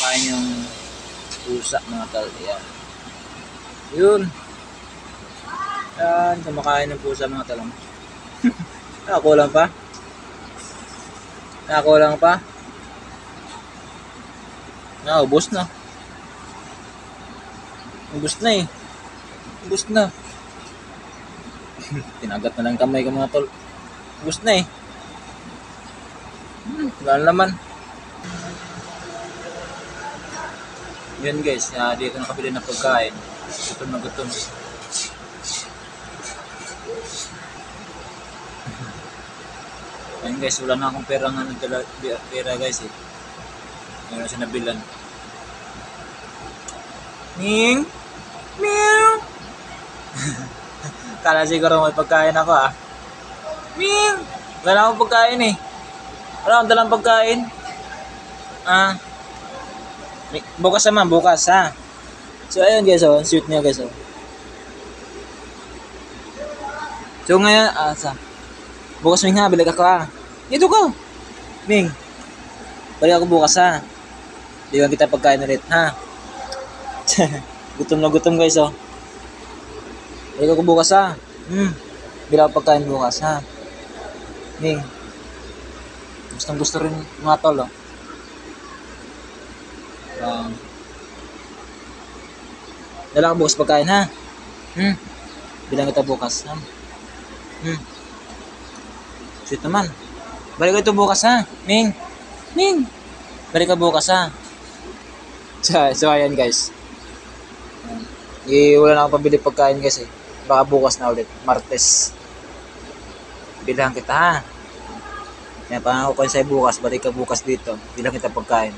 kumakain yung pusa mga tol. Ayan. Yun. Yan, kumakain ng pusa mga tol. Nakakulang pa? Nakakulang pa? Ubos na. Ubos na eh. Ubos na. Tinagat na lang kamay ko mga tol. Ubos na eh. Wala naman. Yun guys, dito nakabili ng pagkain. Gutom na gutom. Ayun guys, wala na akong pera nga pera guys eh. Meron siya nabilan. Ning! Meow! Kala siguro may pagkain ako ah. Ming! Wala akong pagkain eh. Wala akong dalang pagkain. Bukas naman, bukas ha. So ayun guys oh, shoot niya guys oh. So ngayon, bukas Ming ha, bilag ako ha. Dito ko! Ming! Balik ako bukas ha. Diwan kita pagkain ulit ha. Gutom na gutom guys oh. Balik ako bukas ha. Bilang pagkain bukas ha. Ming. Gustong gusto rin mga tol oh. Dala ka bukas pagkain ha. Bilang kita bukas ha. Sweet naman. Balik ko ito bukas ha. Ming. Ming. Balik ka bukas ha. So ayan guys. Wala na akong pabili pagkain guys eh. Baka bukas na ulit. Martes. Bilang kita ha. Yan, pangako ko sa'yo bukas. Balik ka bukas dito. Bilang kita pagkain.